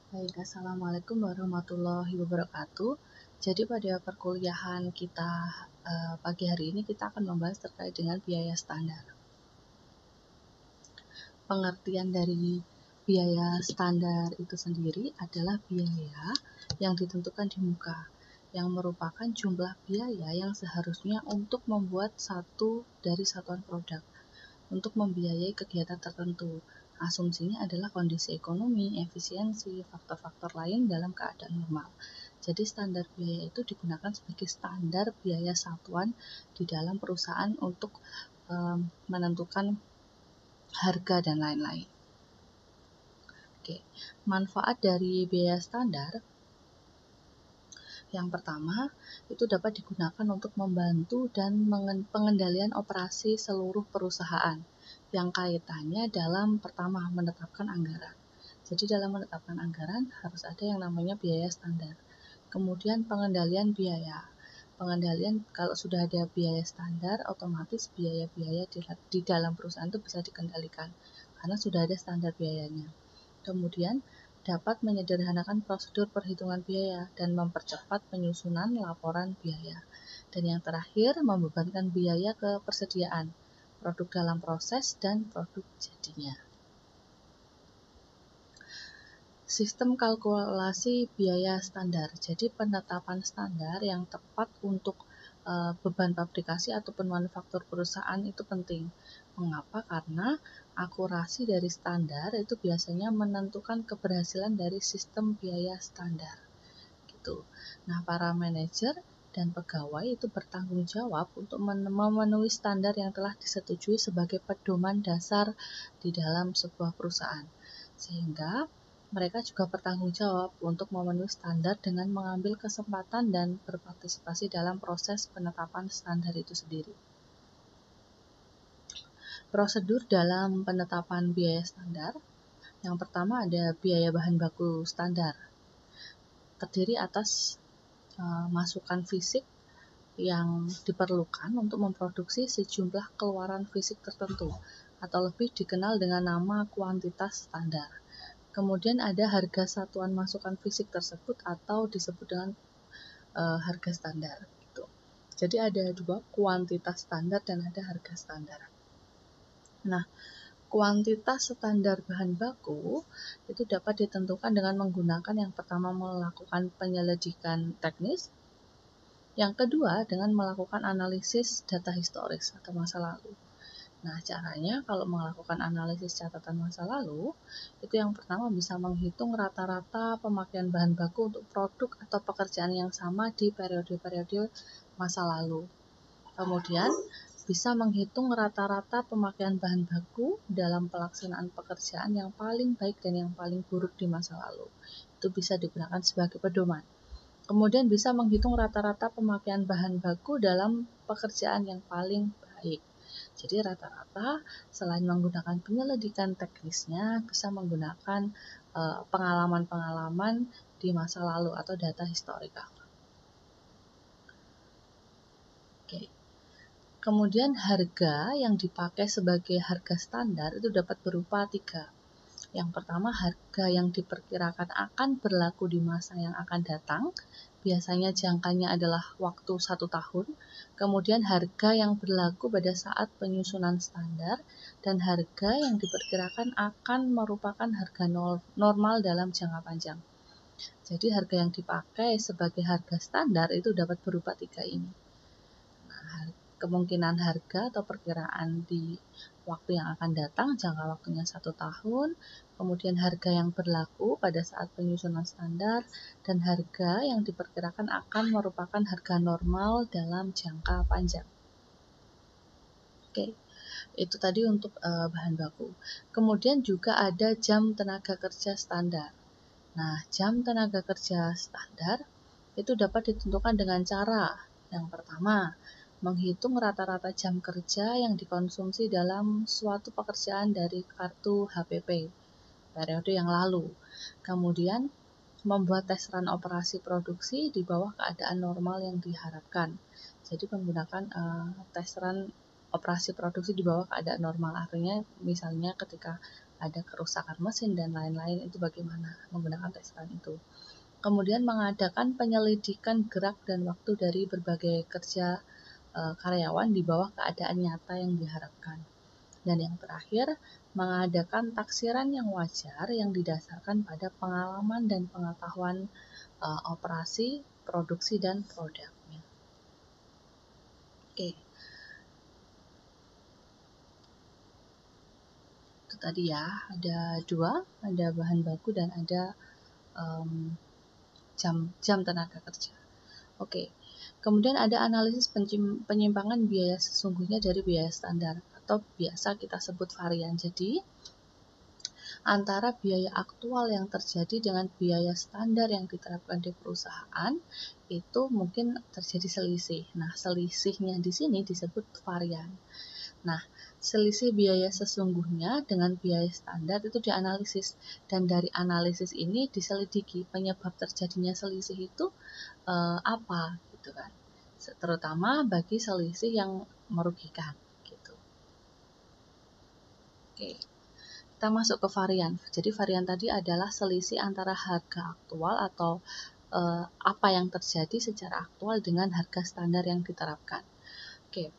Baik, Assalamualaikum warahmatullahi wabarakatuh. Jadi pada perkuliahan kita pagi hari ini kita akan membahas terkait dengan biaya standar. Pengertian dari biaya standar itu sendiri adalah biaya yang ditentukan di muka, yang merupakan jumlah biaya yang seharusnya untuk membuat satu dari satuan produk, untuk membiayai kegiatan tertentu. Asumsinya adalah kondisi ekonomi, efisiensi, faktor-faktor lain dalam keadaan normal. Jadi standar biaya itu digunakan sebagai standar biaya satuan di dalam perusahaan untuk menentukan harga dan lain-lain. Oke, manfaat dari biaya standar yang pertama, itu dapat digunakan untuk membantu dan pengendalian operasi seluruh perusahaan yang kaitannya dalam pertama menetapkan anggaran. Jadi dalam menetapkan anggaran harus ada yang namanya biaya standar. Kemudian pengendalian biaya. Pengendalian kalau sudah ada biaya standar, otomatis biaya-biaya di dalam perusahaan itu bisa dikendalikan karena sudah ada standar biayanya. Kemudian dapat menyederhanakan prosedur perhitungan biaya dan mempercepat penyusunan laporan biaya. Dan yang terakhir, membebankan biaya ke persediaan, produk dalam proses, dan produk jadinya. Sistem kalkulasi biaya standar. Jadi penetapan standar yang tepat untuk beban fabrikasi ataupun manufaktur perusahaan itu penting. Mengapa? Karena akurasi dari standar itu biasanya menentukan keberhasilan dari sistem biaya standar. Gitu. Nah, para manajer dan pegawai itu bertanggung jawab untuk memenuhi standar yang telah disetujui sebagai pedoman dasar di dalam sebuah perusahaan. Sehingga mereka juga bertanggung jawab untuk memenuhi standar dengan mengambil kesempatan dan berpartisipasi dalam proses penetapan standar itu sendiri. Prosedur dalam penetapan biaya standar. Yang pertama ada biaya bahan baku standar. Terdiri atas masukan fisik yang diperlukan untuk memproduksi sejumlah keluaran fisik tertentu atau lebih dikenal dengan nama kuantitas standar. Kemudian ada harga satuan masukan fisik tersebut atau disebut dengan harga standar. Gitu. Jadi ada dua, kuantitas standar dan ada harga standar. Nah, kuantitas standar bahan baku itu dapat ditentukan dengan menggunakan yang pertama melakukan penyelidikan teknis, yang kedua dengan melakukan analisis data historis atau masa lalu. Nah, caranya kalau melakukan analisis catatan masa lalu, itu yang pertama bisa menghitung rata-rata pemakaian bahan baku untuk produk atau pekerjaan yang sama di periode-periode masa lalu. Kemudian, bisa menghitung rata-rata pemakaian bahan baku dalam pelaksanaan pekerjaan yang paling baik dan yang paling buruk di masa lalu. Itu bisa digunakan sebagai pedoman. Kemudian bisa menghitung rata-rata pemakaian bahan baku dalam pekerjaan yang paling baik. Jadi rata-rata selain menggunakan penyelidikan teknisnya, bisa menggunakan pengalaman-pengalaman di masa lalu atau data historikal. Oke. Kemudian harga yang dipakai sebagai harga standar itu dapat berupa 3. Yang pertama, harga yang diperkirakan akan berlaku di masa yang akan datang. Biasanya jangkanya adalah waktu 1 tahun. Kemudian harga yang berlaku pada saat penyusunan standar. Dan harga yang diperkirakan akan merupakan harga normal dalam jangka panjang. Jadi harga yang dipakai sebagai harga standar itu dapat berupa 3 ini. Nah, kemungkinan harga atau perkiraan di waktu yang akan datang, jangka waktunya 1 tahun, kemudian harga yang berlaku pada saat penyusunan standar, dan harga yang diperkirakan akan merupakan harga normal dalam jangka panjang. Oke, itu tadi untuk bahan baku. Kemudian juga ada jam tenaga kerja standar. Nah, jam tenaga kerja standar itu dapat ditentukan dengan cara yang pertama, menghitung rata-rata jam kerja yang dikonsumsi dalam suatu pekerjaan dari kartu HPP periode yang lalu. Kemudian, membuat tes run operasi produksi di bawah keadaan normal yang diharapkan. Jadi menggunakan tes run operasi produksi di bawah keadaan normal. Artinya misalnya ketika ada kerusakan mesin dan lain-lain, itu bagaimana menggunakan tes run itu. Kemudian mengadakan penyelidikan gerak dan waktu dari berbagai kerja karyawan di bawah keadaan nyata yang diharapkan. Dan yang terakhir, mengadakan taksiran yang wajar yang didasarkan pada pengalaman dan pengetahuan operasi, produksi, dan produknya. Oke. Itu tadi ya, ada dua, ada bahan baku dan ada jam tenaga kerja. Oke. Kemudian ada analisis penyimpangan biaya sesungguhnya dari biaya standar atau biasa kita sebut varian. Jadi antara biaya aktual yang terjadi dengan biaya standar yang diterapkan di perusahaan itu mungkin terjadi selisih. Nah, selisihnya di sini disebut varian. Nah, selisih biaya sesungguhnya dengan biaya standar itu dianalisis, dan dari analisis ini diselidiki penyebab terjadinya selisih itu apa gitu kan. Terutama bagi selisih yang merugikan gitu. Oke. Kita masuk ke varian. Jadi varian tadi adalah selisih antara harga aktual atau apa yang terjadi secara aktual dengan harga standar yang diterapkan. Oke.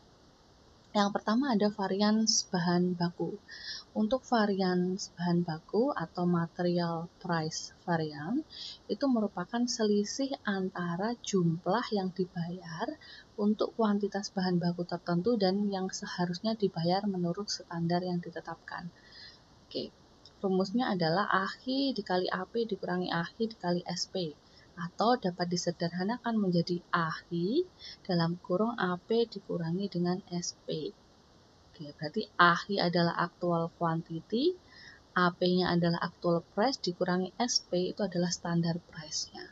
Yang pertama ada varians bahan baku. Untuk varians bahan baku atau material price variance itu merupakan selisih antara jumlah yang dibayar untuk kuantitas bahan baku tertentu dan yang seharusnya dibayar menurut standar yang ditetapkan. Oke, rumusnya adalah AHI dikali AP dikurangi AHI dikali SP, atau dapat disederhanakan menjadi AHI dalam kurung AP dikurangi dengan SP. Oke, berarti AHI adalah actual quantity, AP-nya adalah actual price dikurangi SP itu adalah standar price-nya.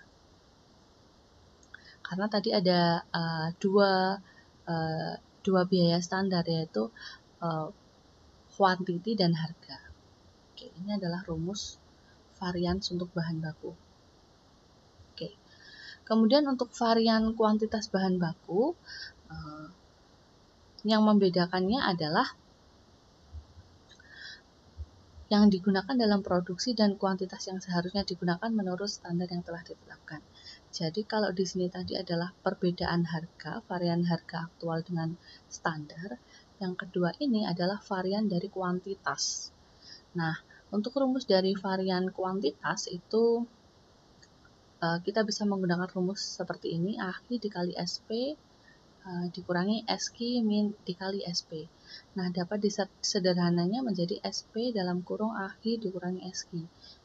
Karena tadi ada dua biaya standar, yaitu quantity dan harga. Oke, ini adalah rumus varians untuk bahan baku. Oke. Kemudian untuk varian kuantitas bahan baku, yang membedakannya adalah yang digunakan dalam produksi dan kuantitas yang seharusnya digunakan menurut standar yang telah ditetapkan. Jadi kalau di sini tadi adalah perbedaan harga, varian harga aktual dengan standar. Yang kedua ini adalah varian dari kuantitas. Nah, untuk rumus dari varian kuantitas itu kita bisa menggunakan rumus seperti ini, AHI dikali SP dikurangi SQ min dikali SP. Nah, dapat disederhananya menjadi SP dalam kurung AHI dikurangi SQ.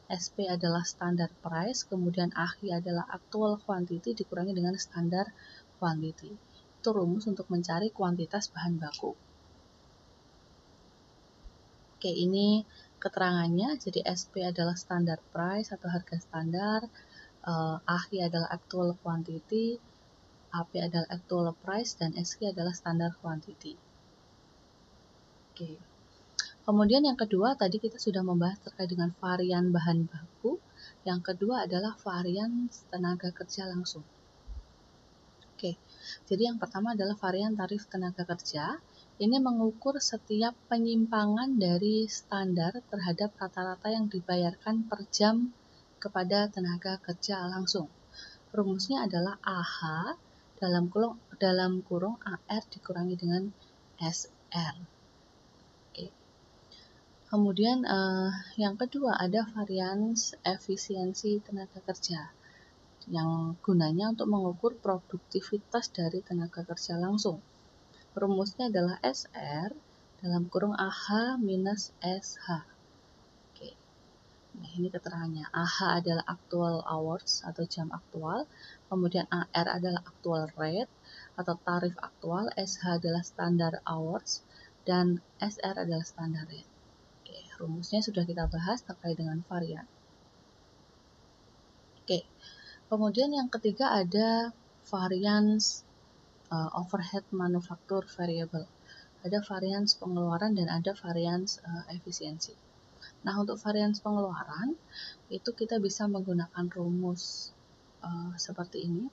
SP adalah standar price, kemudian AHI adalah actual quantity dikurangi dengan standar quantity. Itu rumus untuk mencari kuantitas bahan baku. Oke, ini keterangannya. Jadi SP adalah standar price atau harga standar, AHI adalah actual quantity, AP adalah actual price, dan SQ adalah standar quantity. Oke. Kemudian yang kedua, tadi kita sudah membahas terkait dengan varian bahan baku. Yang kedua adalah varian tenaga kerja langsung. Oke, jadi yang pertama adalah varian tarif tenaga kerja. Ini mengukur setiap penyimpangan dari standar terhadap rata-rata yang dibayarkan per jam kepada tenaga kerja langsung. Rumusnya adalah AH dalam kurung AR dikurangi dengan SR. Oke. Kemudian yang kedua ada varians efisiensi tenaga kerja yang gunanya untuk mengukur produktivitas dari tenaga kerja langsung. Rumusnya adalah SR dalam kurung AH minus SH. Oke. Nah, ini keterangannya. AH adalah actual hours atau jam aktual, kemudian AR adalah actual rate atau tarif aktual, SH adalah standar hours, dan SR adalah standar rate. Oke, rumusnya sudah kita bahas terkait dengan varian. Oke, kemudian yang ketiga ada varians overhead manufacture variable. Ada varians pengeluaran dan ada varians efisiensi. Nah, untuk varians pengeluaran itu kita bisa menggunakan rumus seperti ini.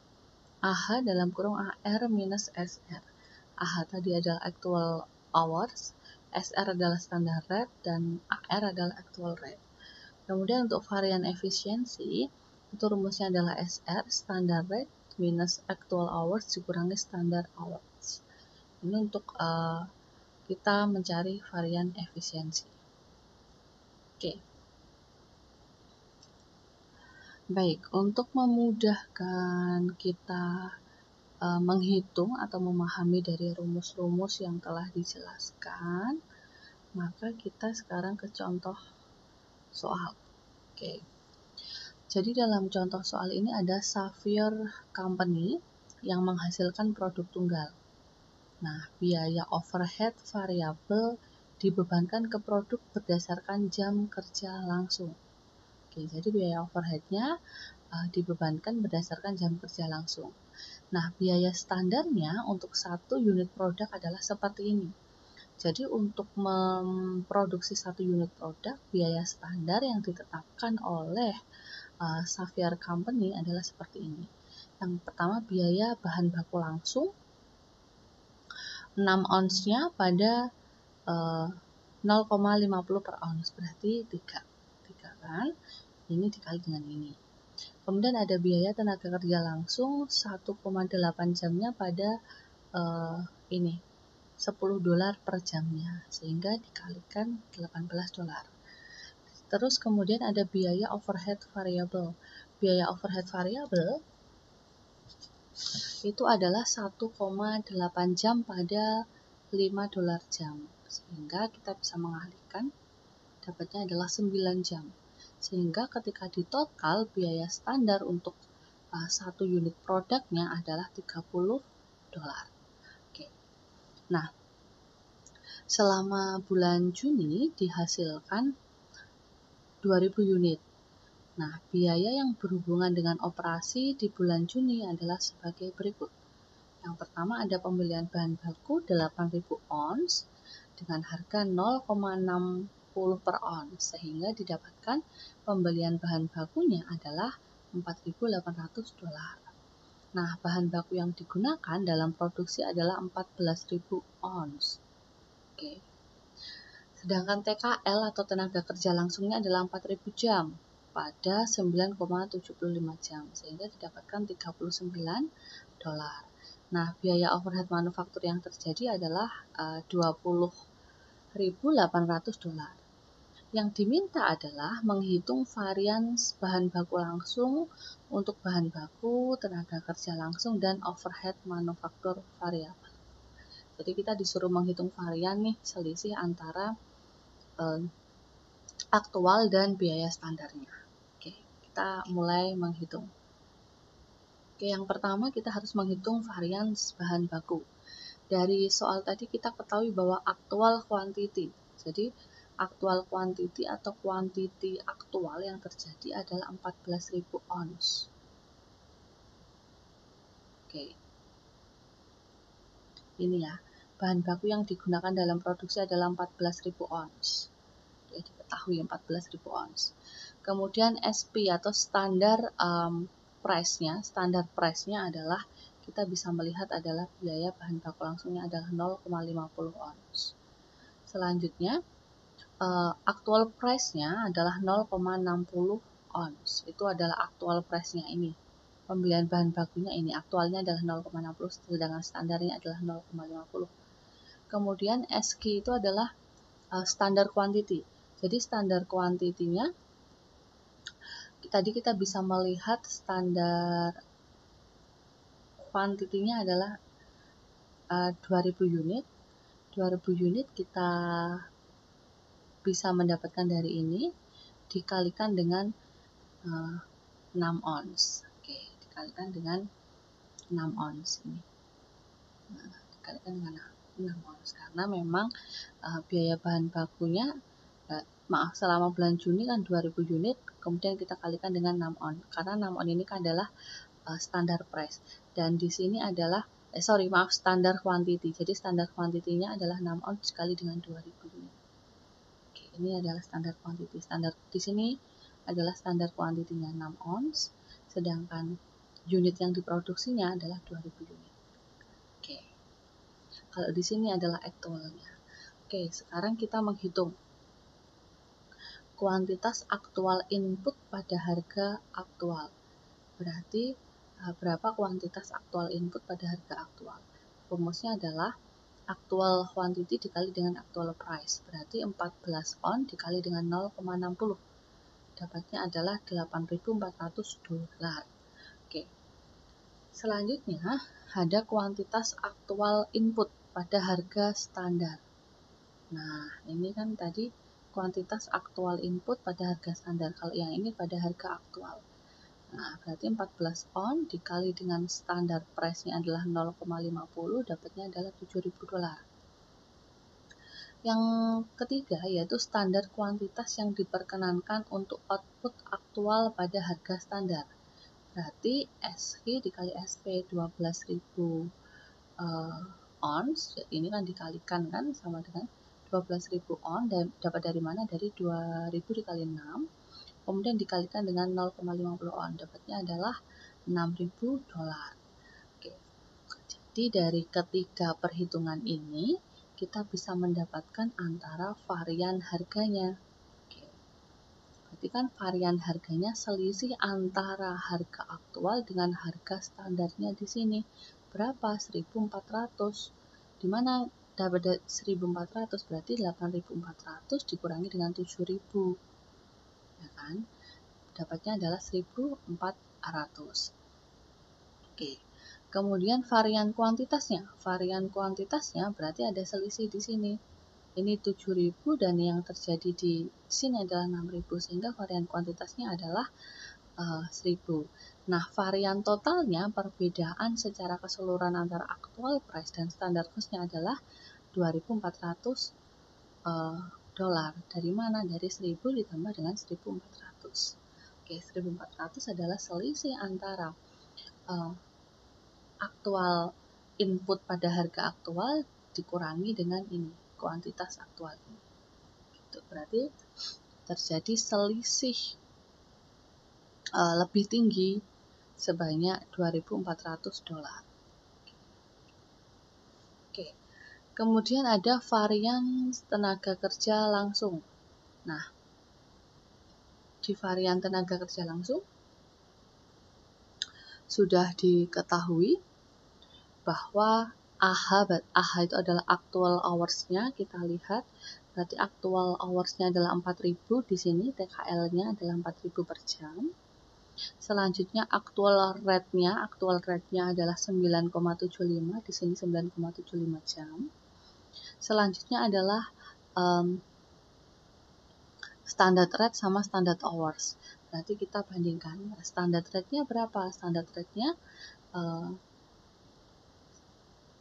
AH dalam kurung AR minus SR. AH tadi adalah actual hours, SR adalah standard rate dan AR adalah actual rate. Kemudian untuk varian efisiensi, itu rumusnya adalah SR, standard rate, minus actual hours dikurangi standard hours. Ini untuk kita mencari varian efisiensi. Oke. Baik, untuk memudahkan kita menghitung atau memahami dari rumus-rumus yang telah dijelaskan, maka kita sekarang ke contoh soal. Oke. Jadi dalam contoh soal ini ada Xavier Company yang menghasilkan produk tunggal. Nah, biaya overhead variabel dibebankan ke produk berdasarkan jam kerja langsung. Oke, jadi biaya overheadnya dibebankan berdasarkan jam kerja langsung. Nah, biaya standarnya untuk satu unit produk adalah seperti ini. Jadi untuk memproduksi satu unit produk, biaya standar yang ditetapkan oleh Xavier Company adalah seperti ini. Yang pertama, biaya bahan baku langsung 6 onsnya pada 0,50 per ons, berarti 3 kan? Ini dikali dengan ini. Kemudian ada biaya tenaga kerja langsung 1,8 jamnya pada ini 10 dolar per jamnya, sehingga dikalikan 18 dolar. Terus kemudian ada biaya overhead variable. Biaya overhead variable itu adalah 1,8 jam pada 5 dolar jam, sehingga kita bisa mengalihkan dapatnya adalah 9 jam. Sehingga ketika ditotal biaya standar untuk satu unit produknya adalah 30 dolar. Oke. Nah, selama bulan Juni dihasilkan 2000 unit. Nah, biaya yang berhubungan dengan operasi di bulan Juni adalah sebagai berikut. Yang pertama ada pembelian bahan baku 8.000 ons dengan harga 0,60 per ons, sehingga didapatkan pembelian bahan bakunya adalah 4.800 dolar. Nah, bahan baku yang digunakan dalam produksi adalah 14.000 ons. Oke. Sedangkan TKL atau tenaga kerja langsungnya adalah 4.000 jam pada 9,75 jam, sehingga didapatkan 39 dolar. Nah, biaya overhead manufaktur yang terjadi adalah 20.800 dolar. Yang diminta adalah menghitung varian bahan baku langsung untuk bahan baku, tenaga kerja langsung, dan overhead manufaktur variabel. Jadi kita disuruh menghitung varian nih, selisih antara aktual dan biaya standarnya. Oke, kita mulai menghitung. Oke, yang pertama kita harus menghitung varian bahan baku. Dari soal tadi kita ketahui bahwa aktual quantity. Jadi aktual quantity atau quantity aktual yang terjadi adalah 14.000 ons. Oke. Ini ya, bahan baku yang digunakan dalam produksi adalah 14.000 ons. Oke, diketahui 14.000 ons. Kemudian SP atau standar price-nya adalah kita bisa melihat adalah biaya bahan baku langsungnya adalah 0,50 ons. Selanjutnya aktual price-nya adalah 0,60 ons. Itu adalah aktual price-nya ini. Pembelian bahan bakunya ini aktualnya adalah 0,60, sedangkan standarnya adalah 0,50. Kemudian SQ itu adalah standar quantity. Jadi standar quantity-nya tadi kita bisa melihat standar quantity-nya adalah 2000 unit. 2000 unit kita bisa mendapatkan dari ini dikalikan dengan 6 ons. Oke, dikalikan dengan 6 ons ini. Nah, dikalikan dengan 6 ons karena memang biaya bahan bakunya selama bulan Juni kan 2000 unit, kemudian kita kalikan dengan 6 on. Karena 6 on ini kan adalah standar price. Dan di sini adalah standar quantity. Jadi standar quantity-nya adalah 6 on dikali dengan 2000 unit. Oke, ini adalah standar quantity. Standar di sini adalah standar quantity-nya 6 ons, sedangkan unit yang diproduksinya adalah 2000 unit. Oke. Kalau di sini adalah actual-nya. Oke, sekarang kita menghitung kuantitas aktual input pada harga aktual. Berarti berapa kuantitas aktual input pada harga aktual? Rumusnya adalah aktual quantity dikali dengan aktual price. Berarti 14 on dikali dengan 0,60. Dapatnya adalah 8.400 dolar. Oke. Selanjutnya ada kuantitas aktual input pada harga standar. Nah, ini kan tadi kuantitas aktual input pada harga standar. Kalau yang ini pada harga aktual. Nah, berarti 14 on dikali dengan standar price-nya adalah 0,50, dapatnya adalah 7.000 dolar. Yang ketiga yaitu standar kuantitas yang diperkenankan untuk output aktual pada harga standar. Berarti SV dikali SP 12.000 ons, ini kan dikalikan kan sama dengan 12.000 on, dan dapat dari mana? Dari 2.000 dikali 6, kemudian dikalikan dengan 0,50 on, dapatnya adalah 6.000 dolar. Oke. Jadi dari ketiga perhitungan ini kita bisa mendapatkan antara varian harganya. Oke. Berarti kan varian harganya selisih antara harga aktual dengan harga standarnya di sini. Berapa? 1.400. Di mana dapat 1.400 berarti 8.400 dikurangi dengan 7.000. Ya kan? Dapatnya adalah 1.400. Oke. Kemudian varian kuantitasnya. Varian kuantitasnya berarti ada selisih di sini. Ini 7.000 dan yang terjadi di sini adalah 6.000, sehingga varian kuantitasnya adalah 1.000. Nah, varian totalnya perbedaan secara keseluruhan antara actual price dan standar cost-nya adalah 2.400 dolar. Dari mana? Dari 1.000 ditambah dengan 1.400. Oke, 1.400 adalah selisih antara aktual input pada harga aktual dikurangi dengan ini, kuantitas aktual ini. Itu berarti terjadi selisih lebih tinggi sebanyak 2.400 dolar. Oke. Kemudian ada varian tenaga kerja langsung. Nah, di varian tenaga kerja langsung sudah diketahui bahwa AH itu adalah actual hours-nya. Kita lihat berarti actual hours-nya adalah 4.000 di sini, TKL-nya adalah 4.000 per jam. Selanjutnya actual rate-nya adalah 9,75, di sini 9,75 jam. Selanjutnya adalah standard rate sama standard hours. Berarti kita bandingkan. Standard rate-nya berapa? Standard rate-nya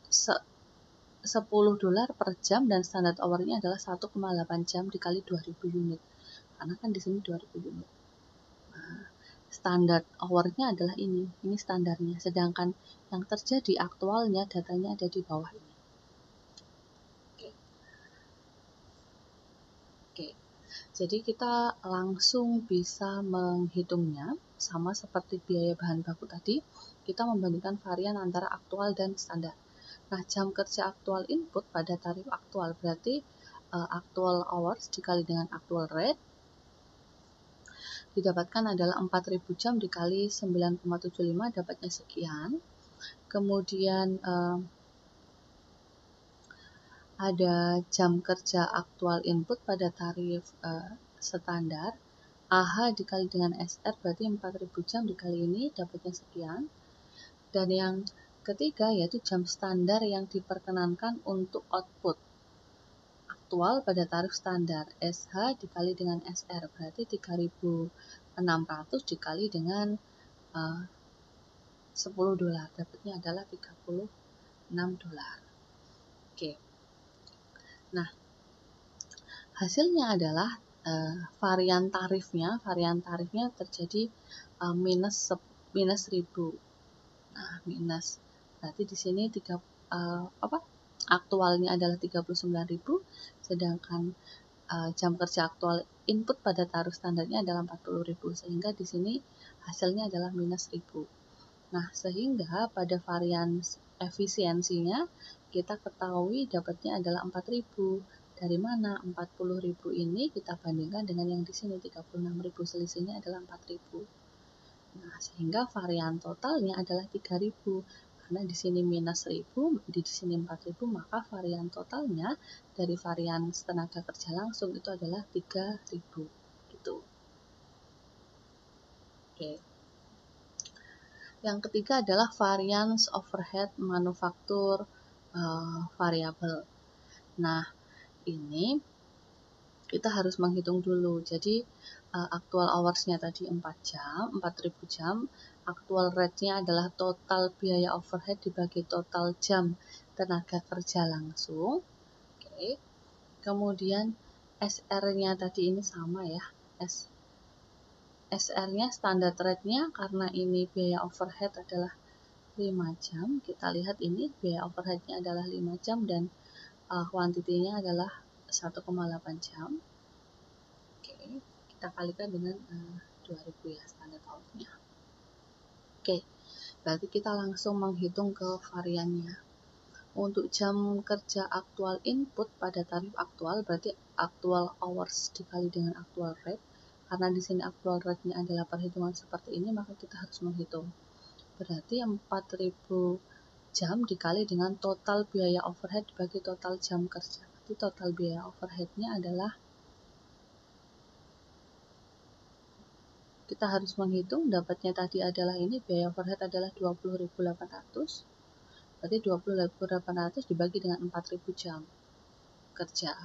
10 dolar per jam dan standard hour-nya adalah 1,8 jam dikali 2.000 unit. Karena kan di sini 2.000 unit. Nah, standard hour-nya adalah ini standarnya. Sedangkan yang terjadi aktualnya datanya ada di bawah ini. Oke. Jadi kita langsung bisa menghitungnya, sama seperti biaya bahan baku tadi, kita membandingkan varian antara aktual dan standar. Nah, jam kerja aktual input pada tarif aktual berarti actual hours dikali dengan actual rate didapatkan adalah 4.000 jam dikali 9,75, dapatnya sekian. Kemudian ada jam kerja aktual input pada tarif standar, AH dikali dengan SR berarti 4.000 jam dikali ini dapatnya sekian. Dan yang ketiga yaitu jam standar yang diperkenankan untuk output aktual pada tarif standar, SH dikali dengan SR berarti 3.600 dikali dengan 10 dolar, dapatnya adalah 36 dolar. Oke. Nah, hasilnya adalah varian tarifnya terjadi minus 1.000. Nah, minus berarti di sini aktualnya adalah 39.000, sedangkan jam kerja aktual input pada tarif standarnya adalah 40.000, sehingga di sini hasilnya adalah minus 1.000. Nah, sehingga pada varian efisiensinya kita ketahui dapatnya adalah 4.000. Dari mana 40.000 ini kita bandingkan dengan yang di sini 36.000, selisihnya adalah 4.000. Nah, sehingga varian totalnya adalah 3.000. Karena di sini minus 1.000, di sini 4.000, maka varian totalnya dari varian tenaga kerja langsung itu adalah 3.000. Gitu. Oke. Yang ketiga adalah variance overhead manufaktur variable. Nah, ini kita harus menghitung dulu. Jadi actual hours-nya tadi 4 jam, 4.000 jam. Actual rate-nya adalah total biaya overhead dibagi total jam tenaga kerja langsung. Oke. Kemudian SR-nya tadi ini sama ya. SR-nya standard rate-nya karena ini biaya overhead adalah 5 jam. Kita lihat ini biaya overhead-nya adalah 5 jam dan quantity-nya adalah 1,8 jam. Oke, kita kalikan dengan 2000 ya standard hour-nya. Oke, berarti kita langsung menghitung ke variannya. Untuk jam kerja aktual input pada tarif aktual berarti actual hours dikali dengan actual rate. Karena di sini actual rate-nya adalah perhitungan seperti ini, maka kita harus menghitung. Berarti 4.000 jam dikali dengan total biaya overhead bagi total jam kerja. Jadi total biaya overhead-nya adalah, kita harus menghitung, dapatnya tadi adalah ini, biaya overhead adalah 20.800. Berarti 20.800 dibagi dengan 4.000 jam kerja.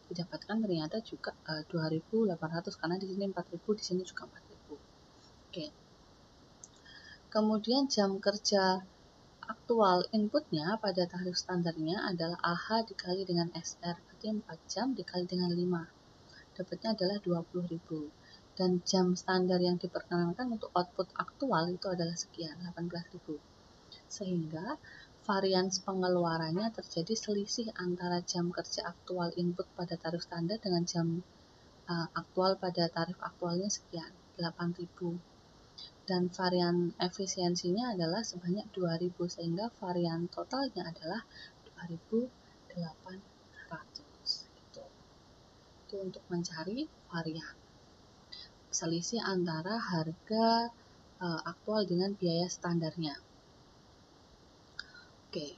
Didapatkan ternyata juga 2.800 karena di sini 4.000, di sini juga 4.000. Oke. Kemudian jam kerja aktual inputnya pada tarif standarnya adalah AH dikali dengan SR, berarti 4 jam dikali dengan 5. Dapatnya adalah 20.000. Dan jam standar yang diperkenankan untuk output aktual itu adalah sekian, 18.000. Sehingga varians pengeluarannya terjadi selisih antara jam kerja aktual input pada tarif standar dengan jam aktual pada tarif aktualnya sekian, 8.000. Dan varian efisiensinya adalah sebanyak 2.000, sehingga varian totalnya adalah 2.800. Gitu. Itu untuk mencari varian selisih antara harga aktual dengan biaya standarnya. Oke.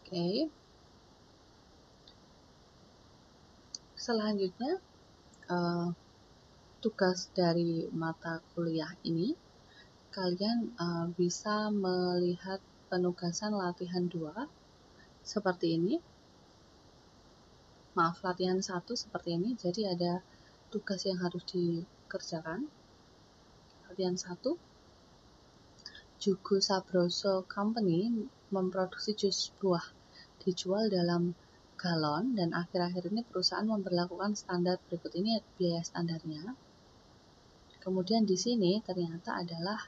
Oke. Selanjutnya tugas dari mata kuliah ini, kalian bisa melihat penugasan latihan 2 seperti ini. Maaf, latihan 1 seperti ini. Jadi ada tugas yang harus dikerjakan. Latihan 1. Jugo Sabroso Company memproduksi jus buah dijual dalam galon, dan akhir-akhir ini perusahaan memberlakukan standar berikut ini biaya standarnya. Kemudian di sini ternyata adalah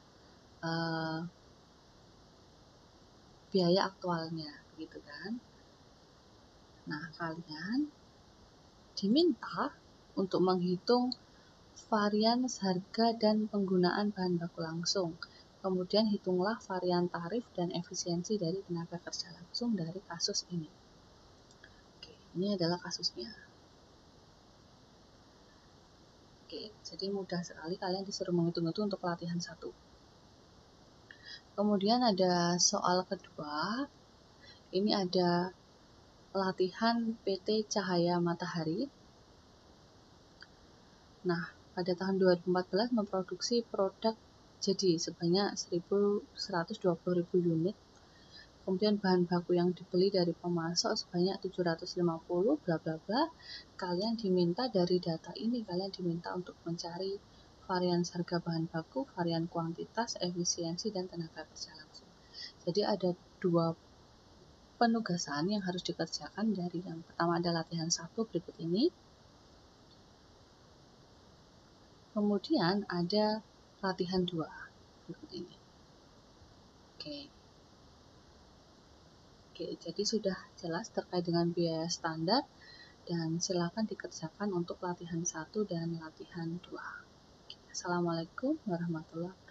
biaya aktualnya, begitu kan? Nah, kalian diminta untuk menghitung varian harga dan penggunaan bahan baku langsung. Kemudian hitunglah varian tarif dan efisiensi dari tenaga kerja langsung dari kasus ini. Oke, ini adalah kasusnya. Oke, jadi mudah sekali, kalian disuruh menghitung itu untuk latihan 1. Kemudian ada soal kedua. Ini ada latihan PT Cahaya Matahari. Nah, pada tahun 2014 memproduksi produk jadi sebanyak 120.000 unit. Kemudian bahan baku yang dibeli dari pemasok sebanyak 750, bla bla bla. Kalian diminta dari data ini, kalian diminta untuk mencari varian harga bahan baku, varian kuantitas, efisiensi, dan tenaga kerja langsung. Jadi ada 2 penugasan yang harus dikerjakan. Dari yang pertama ada latihan 1 berikut ini. Kemudian ada latihan 2 berikut ini. Oke, jadi sudah jelas terkait dengan biaya standar dan silakan dikerjakan untuk latihan 1 dan latihan 2. Assalamualaikum warahmatullahi wabarakatuh.